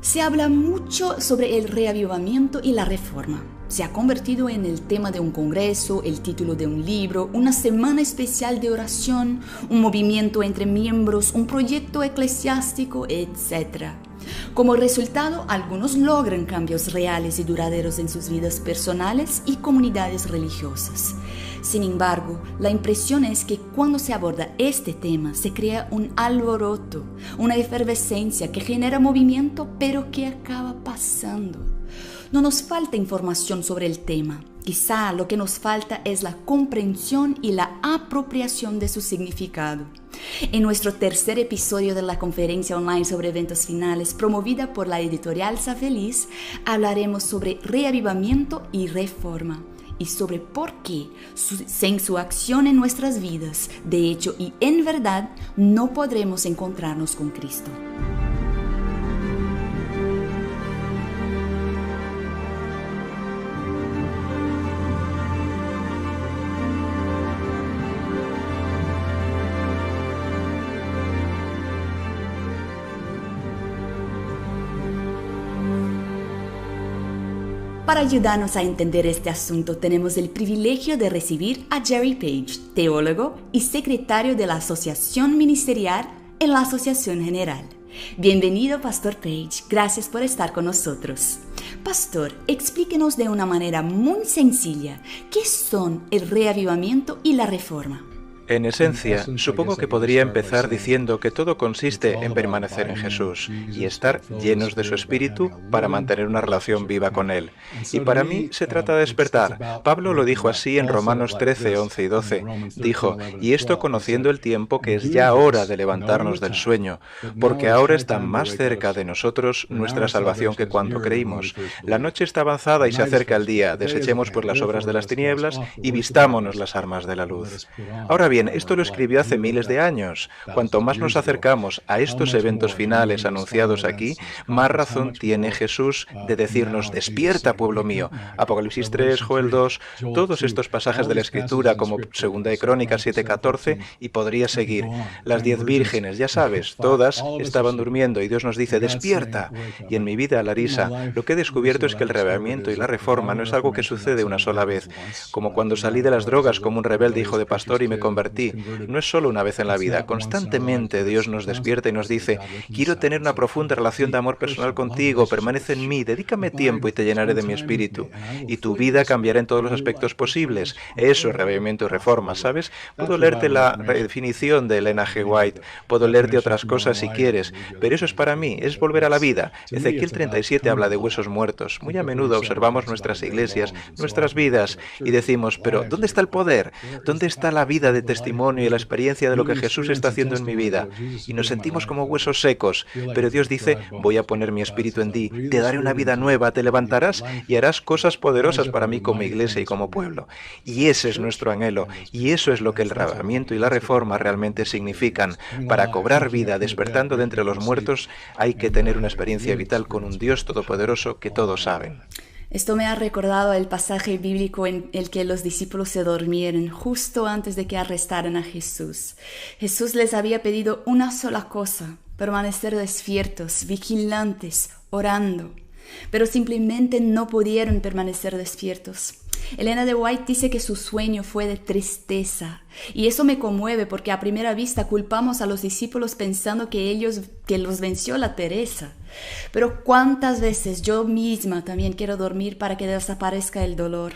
Se habla mucho sobre el reavivamiento y la reforma. Se ha convertido en el tema de un congreso, el título de un libro, una semana especial de oración, un movimiento entre miembros, un proyecto eclesiástico, etc. Como resultado, algunos logran cambios reales y duraderos en sus vidas personales y comunidades religiosas. Sin embargo, la impresión es que cuando se aborda este tema se crea un alboroto, una efervescencia que genera movimiento pero que acaba pasando. No nos falta información sobre el tema. Quizá lo que nos falta es la comprensión y la apropiación de su significado. En nuestro tercer episodio de la conferencia online sobre eventos finales promovida por la editorial Sa Feliz, hablaremos sobre reavivamiento y reforma y sobre por qué, sin su acción en nuestras vidas, de hecho y en verdad, no podremos encontrarnos con Cristo. Para ayudarnos a entender este asunto, tenemos el privilegio de recibir a Jerry Page, teólogo y secretario de la Asociación Ministerial en la Asociación General. Bienvenido, Pastor Page. Gracias por estar con nosotros. Pastor, explíquenos de una manera muy sencilla qué son el reavivamiento y la reforma. En esencia, supongo que podría empezar diciendo que todo consiste en permanecer en Jesús y estar llenos de su Espíritu para mantener una relación viva con Él. Y para mí se trata de despertar. Pablo lo dijo así en Romanos 13, 11 y 12. Dijo, y esto conociendo el tiempo que es ya hora de levantarnos del sueño, porque ahora está más cerca de nosotros nuestra salvación que cuando creímos. La noche está avanzada y se acerca el día. Desechemos pues las obras de las tinieblas y vistámonos las armas de la luz. Ahora bien, esto lo escribió hace miles de años. Cuanto más nos acercamos a estos eventos finales anunciados aquí, más razón tiene Jesús de decirnos, despierta, pueblo mío. Apocalipsis 3, Joel 2, todos estos pasajes de la Escritura, como 2 de Crónicas 7:14, y podría seguir. Las 10 vírgenes, ya sabes, todas estaban durmiendo y Dios nos dice, despierta. Y en mi vida, Larisa, lo que he descubierto es que el reavivamiento y la reforma no es algo que sucede una sola vez. Como cuando salí de las drogas como un rebelde hijo de pastor y me convertí. No es solo una vez en la vida, constantemente Dios nos despierta y nos dice, quiero tener una profunda relación de amor personal contigo, permanece en mí, dedícame tiempo y te llenaré de mi espíritu. Y tu vida cambiará en todos los aspectos posibles. Eso es reavivamiento y reforma, ¿sabes? Puedo leerte la definición de Elena G. White, puedo leerte otras cosas si quieres, pero eso es para mí, es volver a la vida. Ezequiel 37 habla de huesos muertos. Muy a menudo observamos nuestras iglesias, nuestras vidas, y decimos, pero ¿dónde está el poder? ¿Dónde está la vida de testimonio y la experiencia de lo que Jesús está haciendo en mi vida? Y nos sentimos como huesos secos, pero Dios dice, voy a poner mi espíritu en ti, te daré una vida nueva, te levantarás y harás cosas poderosas para mí como iglesia y como pueblo. Y ese es nuestro anhelo, y eso es lo que el reavivamiento y la reforma realmente significan. Para cobrar vida, despertando de entre los muertos, hay que tener una experiencia vital con un Dios todopoderoso que todos saben. Esto me ha recordado el pasaje bíblico en el que los discípulos se durmieron justo antes de que arrestaran a Jesús. Jesús les había pedido una sola cosa, permanecer despiertos, vigilantes, orando, pero simplemente no pudieron permanecer despiertos. Elena de White dice que su sueño fue de tristeza, y eso me conmueve porque a primera vista culpamos a los discípulos pensando que los venció la pereza. Pero ¿cuántas veces yo misma también quiero dormir para que desaparezca el dolor?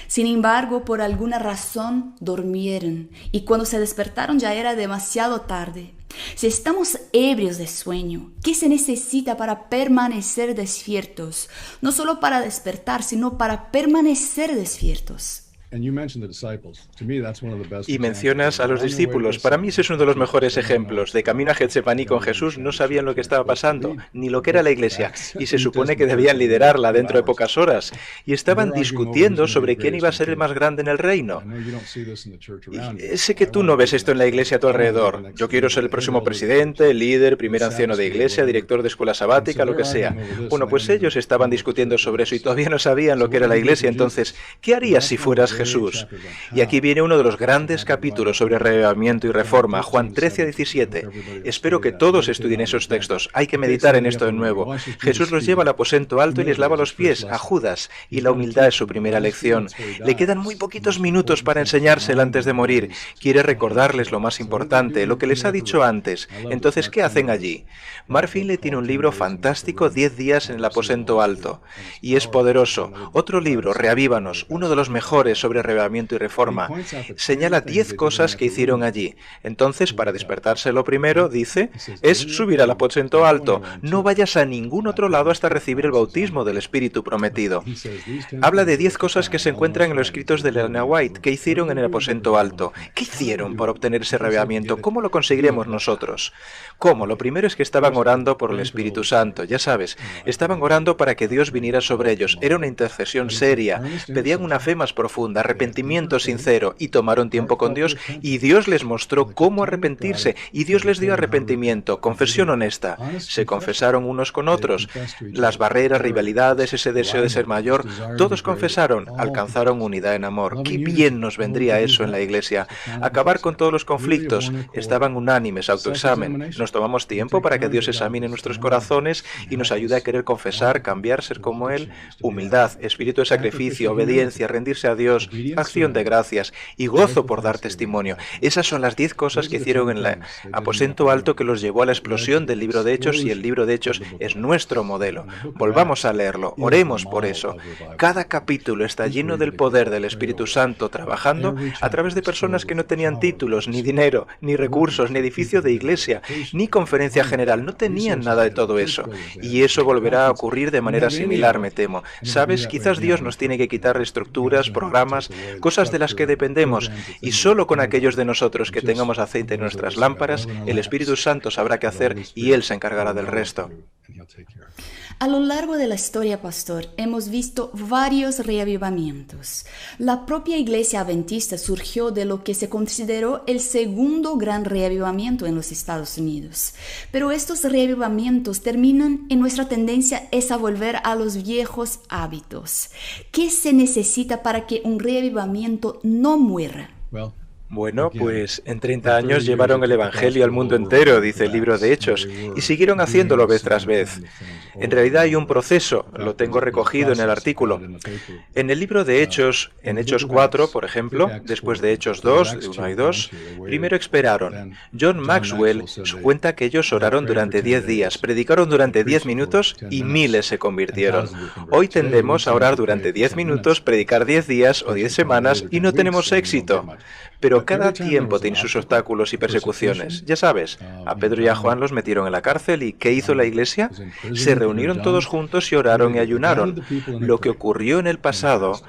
Sin embargo, por alguna razón durmieron, y cuando se despertaron ya era demasiado tarde. Si estamos ebrios de sueño, ¿qué se necesita para permanecer despiertos? No solo para despertar, sino para permanecer despiertos. Y mencionas a los discípulos. Para mí ese es uno de los mejores ejemplos. De camino a Getsemaní con Jesús no sabían lo que estaba pasando, ni lo que era la iglesia, y se supone que debían liderarla dentro de pocas horas. Y estaban discutiendo sobre quién iba a ser el más grande en el reino. Y sé que tú no ves esto en la iglesia a tu alrededor. Yo quiero ser el próximo presidente, líder, primer anciano de iglesia, director de escuela sabática, lo que sea. Bueno, pues ellos estaban discutiendo sobre eso y todavía no sabían lo que era la iglesia. Entonces, ¿qué harías si fueras Jesús? Jesús. Y aquí viene uno de los grandes capítulos sobre reavivamiento y reforma, Juan 13 a 17. Espero que todos estudien esos textos. Hay que meditar en esto de nuevo. Jesús los lleva al aposento alto y les lava los pies a Judas, y la humildad es su primera lección. Le quedan muy poquitos minutos para enseñársela antes de morir. Quiere recordarles lo más importante, lo que les ha dicho antes. Entonces, ¿qué hacen allí? Mark Finley tiene un libro fantástico, 10 días en el aposento alto, y es poderoso. Otro libro, Reavívanos, uno de los mejores sobre reavivamiento y reforma, señala 10 cosas que hicieron allí. Entonces, para despertarse lo primero, dice, es subir al aposento alto. No vayas a ningún otro lado hasta recibir el bautismo del Espíritu prometido. Habla de 10 cosas que se encuentran en los escritos de Elena White, que hicieron en el aposento alto. ¿Qué hicieron para obtener ese reavivamiento? ¿Cómo lo conseguiremos nosotros? ¿Cómo? Lo primero es que estaban orando por el Espíritu Santo, ya sabes, estaban orando para que Dios viniera sobre ellos. Era una intercesión seria, pedían una fe más profunda, arrepentimiento sincero, y tomaron tiempo con Dios, y Dios les mostró cómo arrepentirse, y Dios les dio arrepentimiento, confesión honesta. Se confesaron unos con otros, las barreras, rivalidades, ese deseo de ser mayor, todos confesaron, alcanzaron unidad en amor. ¡Qué bien nos vendría eso en la Iglesia! Acabar con todos los conflictos, estaban unánimes, autoexamen. Nos tomamos tiempo para que Dios examine nuestros corazones y nos ayude a querer confesar, cambiar, ser como Él. Humildad, espíritu de sacrificio, obediencia, rendirse a Dios, acción de gracias y gozo por dar testimonio. Esas son las 10 cosas que hicieron en el aposento alto que los llevó a la explosión del libro de Hechos, y el libro de Hechos es nuestro modelo. Volvamos a leerlo, oremos por eso. Cada capítulo está lleno del poder del Espíritu Santo trabajando a través de personas que no tenían títulos, ni dinero, ni recursos, ni edificio de iglesia, ni conferencia general. No tenían nada de todo eso. Y eso volverá a ocurrir de manera similar, me temo. ¿Sabes? Quizás Dios nos tiene que quitar estructuras, programas, cosas de las que dependemos, y solo con aquellos de nosotros que tengamos aceite en nuestras lámparas, el Espíritu Santo sabrá qué hacer y Él se encargará del resto. A lo largo de la historia, pastor, hemos visto varios reavivamientos. La propia Iglesia Adventista surgió de lo que se consideró el segundo gran reavivamiento en los Estados Unidos. Pero estos reavivamientos terminan en nuestra tendencia es a volver a los viejos hábitos. ¿Qué se necesita para que un reavivamiento no muera? Bueno, pues en 30 años llevaron el Evangelio al mundo entero, dice el libro de Hechos, y siguieron haciéndolo vez tras vez. En realidad hay un proceso, lo tengo recogido en el artículo. En el libro de Hechos, en Hechos 4, por ejemplo, después de Hechos 2, de 1 y 2, primero esperaron. John Maxwell cuenta que ellos oraron durante 10 días, predicaron durante 10 minutos y miles se convirtieron. Hoy tendemos a orar durante 10 minutos, predicar 10 días o 10 semanas y no tenemos éxito. Pero cada tiempo tiene sus obstáculos y persecuciones. Ya sabes, a Pedro y a Juan los metieron en la cárcel y ¿qué hizo la Iglesia? Se reunieron todos juntos y oraron y ayunaron. Lo que ocurrió en el pasado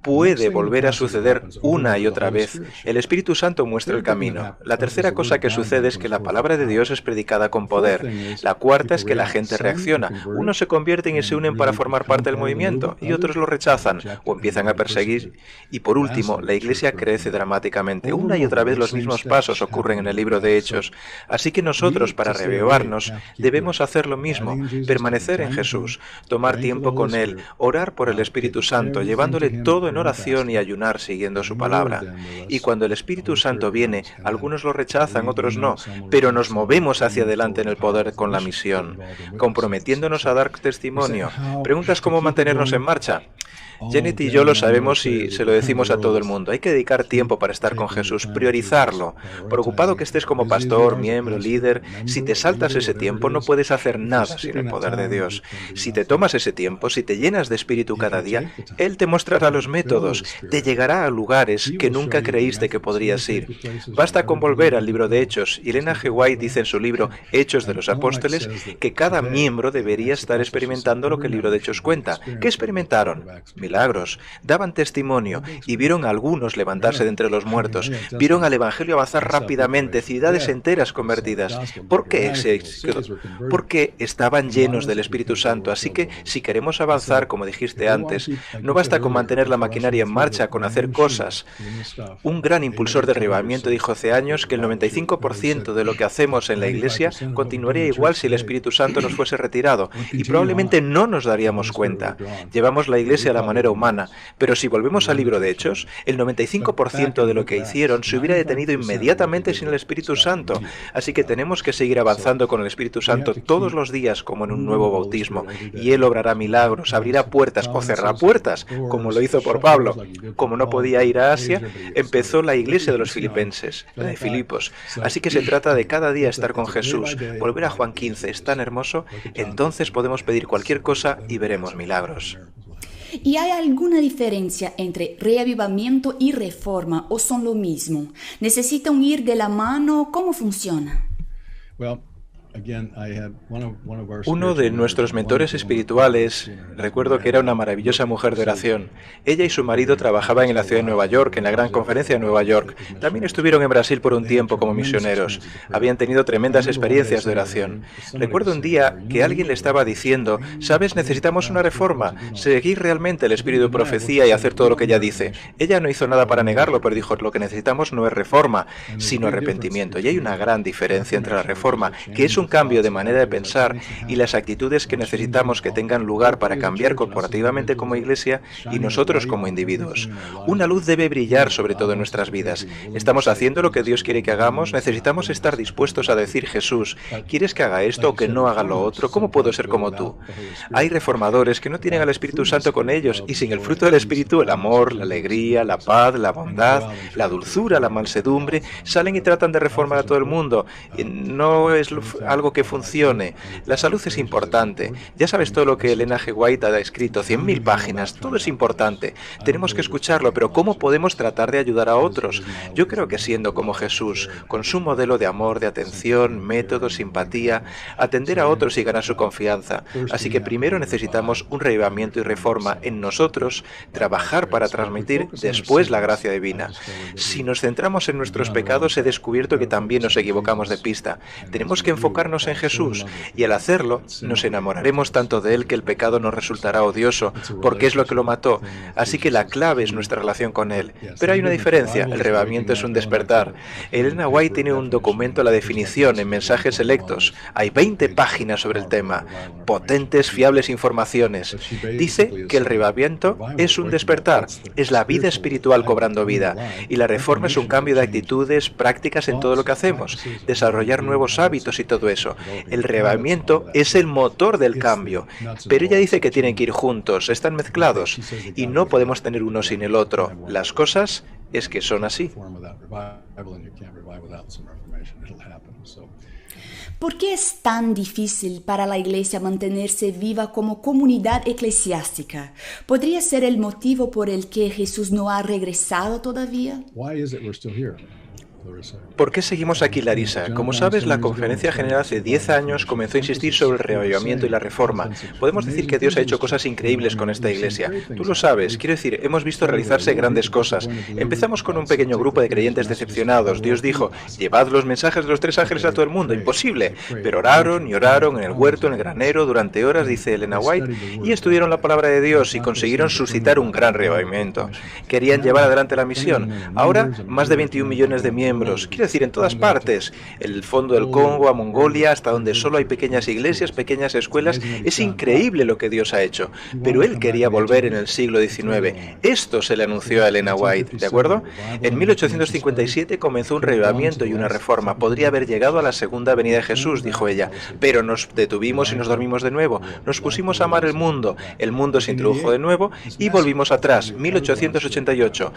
puede volver a suceder una y otra vez. El Espíritu Santo muestra el camino. La tercera cosa que sucede es que la palabra de Dios es predicada con poder. La cuarta es que la gente reacciona. Unos se convierten y se unen para formar parte del movimiento y otros lo rechazan o empiezan a perseguir. Y por último, la Iglesia crece dramáticamente. Una y otra vez los mismos pasos ocurren en el libro de Hechos. Así que nosotros, para reavivarnos, debemos hacer lo mismo, permanecer en Jesús, tomar tiempo con Él, orar por el Espíritu Santo, llevándole todo en oración y ayunar siguiendo su palabra. Y cuando el Espíritu Santo viene, algunos lo rechazan, otros no, pero nos movemos hacia adelante en el poder con la misión, comprometiéndonos a dar testimonio. ¿Preguntas cómo mantenernos en marcha? Janet y yo lo sabemos y se lo decimos a todo el mundo. Hay que dedicar tiempo para estar con Jesús, priorizarlo. Preocupado que estés como pastor, miembro, líder, si te saltas ese tiempo no puedes hacer nada sin el poder de Dios. Si te tomas ese tiempo, si te llenas de espíritu cada día, Él te mostrará los métodos, te llegará a lugares que nunca creíste que podrías ir. Basta con volver al libro de Hechos, y Elena G. White dice en su libro Hechos de los Apóstoles que cada miembro debería estar experimentando lo que el libro de Hechos cuenta. ¿Qué experimentaron? Milagros, daban testimonio y vieron a algunos levantarse de entre los muertos, vieron al Evangelio avanzar rápidamente, ciudades enteras convertidas. ¿Por qué ese éxito? Porque estaban llenos del Espíritu Santo, así que si queremos avanzar, como dijiste antes, no basta con mantener la maquinaria en marcha, con hacer cosas. Un gran impulsor de reavivamiento dijo hace años que el 95% de lo que hacemos en la Iglesia continuaría igual si el Espíritu Santo nos fuese retirado, y probablemente no nos daríamos cuenta. Llevamos la Iglesia Iglesia a la manera humana, pero si volvemos al libro de Hechos, el 95% de lo que hicieron se hubiera detenido inmediatamente sin el Espíritu Santo. Así que tenemos que seguir avanzando con el Espíritu Santo todos los días como en un nuevo bautismo, y Él obrará milagros, abrirá puertas o cerrará puertas, como lo hizo por Pablo. Como no podía ir a Asia, empezó la iglesia de los filipenses, la de Filipos. Así que se trata de cada día estar con Jesús. Volver a Juan 15 es tan hermoso, entonces podemos pedir cualquier cosa y veremos milagros. ¿Y hay alguna diferencia entre reavivamiento y reforma o son lo mismo? ¿Necesitan ir de la mano? ¿Cómo funciona? Uno de nuestros mentores espirituales, recuerdo que era una maravillosa mujer de oración. Ella y su marido trabajaban en la ciudad de Nueva York, en la Gran Conferencia de Nueva York. También estuvieron en Brasil por un tiempo como misioneros. Habían tenido tremendas experiencias de oración. Recuerdo un día que alguien le estaba diciendo, ¿sabes? Necesitamos una reforma. Seguir realmente el espíritu de profecía y hacer todo lo que ella dice. Ella no hizo nada para negarlo, pero dijo, lo que necesitamos no es reforma, sino arrepentimiento. Y hay una gran diferencia entre la reforma, que es un cambio de manera de pensar, y las actitudes que necesitamos que tengan lugar para cambiar corporativamente como iglesia y nosotros como individuos. Una luz debe brillar sobre todo en nuestras vidas. ¿Estamos haciendo lo que Dios quiere que hagamos? Necesitamos estar dispuestos a decir, Jesús, ¿quieres que haga esto o que no haga lo otro? ¿Cómo puedo ser como tú? Hay reformadores que no tienen al Espíritu Santo con ellos, y sin el fruto del Espíritu, el amor, la alegría, la paz, la bondad, la dulzura, la mansedumbre, salen y tratan de reformar a todo el mundo. No es algo que funcione. La salud es importante. Ya sabes todo lo que Elena G. White ha escrito, 100.000 páginas, todo es importante. Tenemos que escucharlo, pero ¿cómo podemos tratar de ayudar a otros? Yo creo que siendo como Jesús, con su modelo de amor, de atención, método, simpatía, atender a otros y ganar su confianza. Así que primero necesitamos un reavivamiento y reforma en nosotros, trabajar para transmitir después la gracia divina. Si nos centramos en nuestros pecados, he descubierto que también nos equivocamos de pista. Tenemos que enfocarnos en Jesús, y al hacerlo nos enamoraremos tanto de Él que el pecado nos resultará odioso, porque es lo que lo mató. Así que la clave es nuestra relación con Él. Pero hay una diferencia, el reavivamiento es un despertar. Elena White tiene un documento, la definición, en mensajes selectos. Hay 20 páginas sobre el tema, potentes, fiables informaciones. Dice que el reavivamiento es un despertar, es la vida espiritual cobrando vida, y la reforma es un cambio de actitudes, prácticas en todo lo que hacemos, desarrollar nuevos hábitos y todo eso. El reavivamiento es el motor del cambio, pero ella dice que tienen que ir juntos, están mezclados, y no podemos tener uno sin el otro. Las cosas es que son así. ¿Por qué es tan difícil para la Iglesia mantenerse viva como comunidad eclesiástica? ¿Podría ser el motivo por el que Jesús no ha regresado todavía? ¿Por qué seguimos aquí, Larisa? Como sabes, la Conferencia General hace 10 años comenzó a insistir sobre el reavivamiento y la reforma. Podemos decir que Dios ha hecho cosas increíbles con esta iglesia. Tú lo sabes, quiero decir, hemos visto realizarse grandes cosas. Empezamos con un pequeño grupo de creyentes decepcionados. Dios dijo, llevad los mensajes de los 3 ángeles a todo el mundo. Imposible. Pero oraron y oraron en el huerto, en el granero, durante horas, dice Elena White, y estudiaron la palabra de Dios y consiguieron suscitar un gran reavivamiento. Querían llevar adelante la misión. Ahora, más de 21 millones de miembros. Quiero decir, en todas partes, el fondo del Congo a Mongolia, hasta donde solo hay pequeñas iglesias, pequeñas escuelas. Es increíble lo que Dios ha hecho, pero Él quería volver en el siglo XIX. Esto se le anunció a Elena White, ¿de acuerdo? En 1857 comenzó un reavivamiento y una reforma. Podría haber llegado a la segunda venida de Jesús, dijo ella, pero nos detuvimos y nos dormimos de nuevo. Nos pusimos a amar el mundo se introdujo de nuevo y volvimos atrás, 1888.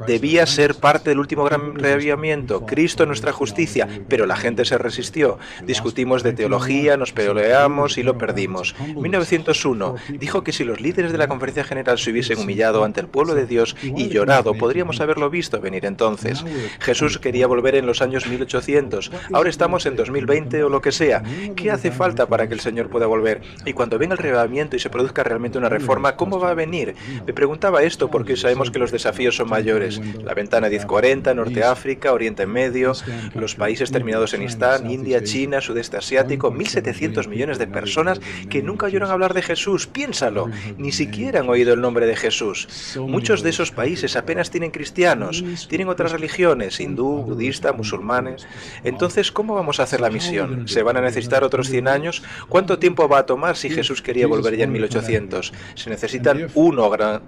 Debía ser parte del último gran reavivamiento. Cristo nuestra justicia, pero la gente se resistió. Discutimos de teología, nos peleamos y lo perdimos. 1901 dijo que si los líderes de la Conferencia General se hubiesen humillado ante el pueblo de Dios y llorado, podríamos haberlo visto venir entonces. Jesús quería volver en los años 1800. Ahora estamos en 2020 o lo que sea. ¿Qué hace falta para que el Señor pueda volver? Y cuando venga el reavivamiento y se produzca realmente una reforma, ¿cómo va a venir? Me preguntaba esto porque sabemos que los desafíos son mayores. La ventana 1040, Norte África, Oriente Oriente Medio, los países terminados en Istán, India, China, Sudeste Asiático, 1.700 millones de personas que nunca oyeron hablar de Jesús. Piénsalo, ni siquiera han oído el nombre de Jesús. Muchos de esos países apenas tienen cristianos, tienen otras religiones, hindú, budista, musulmanes. Entonces, ¿cómo vamos a hacer la misión? ¿Se van a necesitar otros 100 años? ¿Cuánto tiempo va a tomar si Jesús quería volver ya en 1800? Se necesitan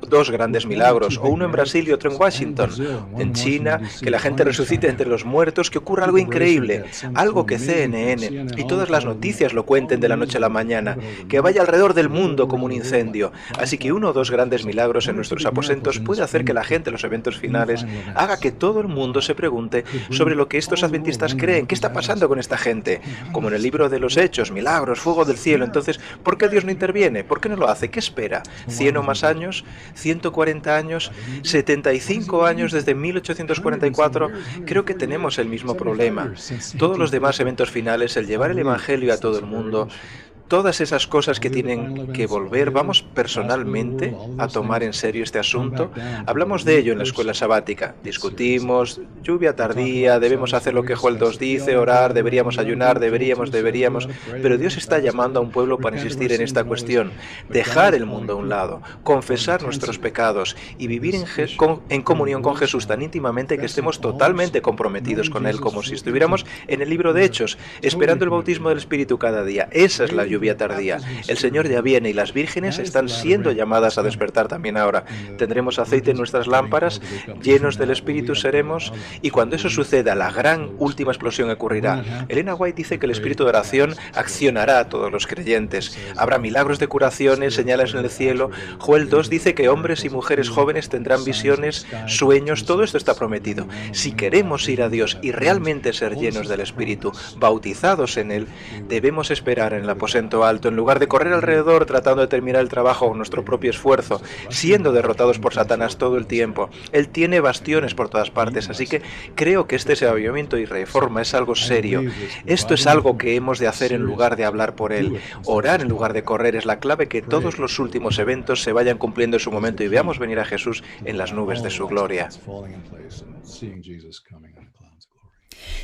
dos grandes milagros, o uno en Brasil y otro en Washington. En China, que la gente resucite entre los muertos, que ocurra algo increíble, algo que CNN y todas las noticias lo cuenten de la noche a la mañana, que vaya alrededor del mundo como un incendio. Así que uno o dos grandes milagros en nuestros aposentos puede hacer que la gente en los eventos finales haga que todo el mundo se pregunte sobre lo que estos adventistas creen. ¿Qué está pasando con esta gente? Como en el libro de los Hechos, milagros, fuego del cielo. Entonces, ¿por qué Dios no interviene? ¿Por qué no lo hace? ¿Qué espera? ¿100 o más años? ¿140 años? ¿75 años desde 1844? Creo que tenemos el mismo problema. Todos los demás eventos finales, el llevar el Evangelio a todo el mundo, todas esas cosas que tienen que volver, ¿vamos personalmente a tomar en serio este asunto? Hablamos de ello en la escuela sabática. Discutimos, lluvia tardía, debemos hacer lo que Joel 2 dice, orar, deberíamos ayunar, deberíamos, pero Dios está llamando a un pueblo para insistir en esta cuestión, dejar el mundo a un lado, confesar nuestros pecados y vivir en comunión con Jesús tan íntimamente que estemos totalmente comprometidos con Él, como si estuviéramos en el libro de Hechos, esperando el bautismo del Espíritu cada día. Esa es la lluvia tardía. El Señor ya viene y las vírgenes están siendo llamadas a despertar también ahora. Tendremos aceite en nuestras lámparas, llenos del Espíritu seremos, y cuando eso suceda, la gran última explosión ocurrirá. Elena White dice que el Espíritu de oración accionará a todos los creyentes. Habrá milagros de curaciones, señales en el cielo. Joel 2 dice que hombres y mujeres jóvenes tendrán visiones, sueños, todo esto está prometido. Si queremos ir a Dios y realmente ser llenos del Espíritu, bautizados en Él, debemos esperar en el aposento alto, en lugar de correr alrededor tratando de terminar el trabajo con nuestro propio esfuerzo, siendo derrotados por Satanás todo el tiempo. Él tiene bastiones por todas partes, así que creo que este avivamiento y reforma es algo serio. Esto es algo que hemos de hacer en lugar de hablar por él. Orar en lugar de correr es la clave que todos los últimos eventos se vayan cumpliendo en su momento y veamos venir a Jesús en las nubes de su gloria.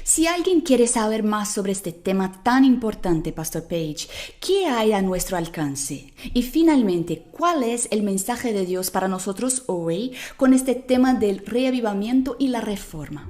Si alguien quiere saber más sobre este tema tan importante, Pastor Page, ¿qué hay a nuestro alcance? Y finalmente, ¿cuál es el mensaje de Dios para nosotros hoy con este tema del reavivamiento y la reforma?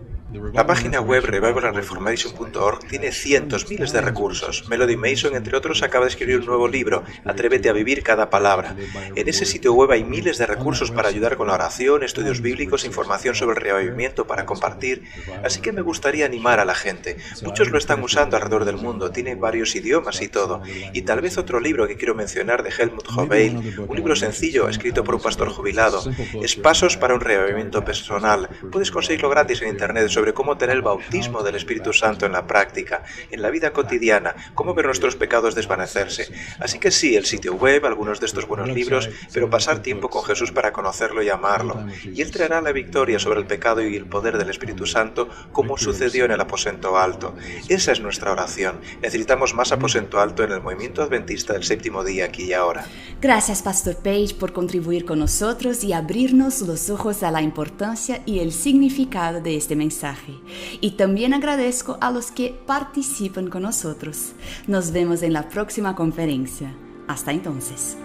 La página web revivalandreformation.org tiene cientos, miles de recursos. Melody Mason, entre otros, acaba de escribir un nuevo libro, Atrévete a vivir cada palabra. En ese sitio web hay miles de recursos para ayudar con la oración, estudios bíblicos, información sobre el reavivamiento para compartir. Así que me gustaría animar a la gente. Muchos lo están usando alrededor del mundo, tiene varios idiomas y todo. Y tal vez otro libro que quiero mencionar de Helmut Hobeil, un libro sencillo escrito por un pastor jubilado. Es Pasos para un reavivamiento personal. Puedes conseguirlo gratis en internet, sobre cómo tener el bautismo del Espíritu Santo en la práctica, en la vida cotidiana, cómo ver nuestros pecados desvanecerse. Así que sí, el sitio web, algunos de estos buenos libros, pero pasar tiempo con Jesús para conocerlo y amarlo. Y Él traerá la victoria sobre el pecado y el poder del Espíritu Santo, como sucedió en el aposento alto. Esa es nuestra oración. Necesitamos más aposento alto en el movimiento adventista del séptimo día, aquí y ahora. Gracias, Pastor Page, por contribuir con nosotros y abrirnos los ojos a la importancia y el significado de este mensaje. Y también agradezco a los que participan con nosotros. Nos vemos en la próxima conferencia. Hasta entonces.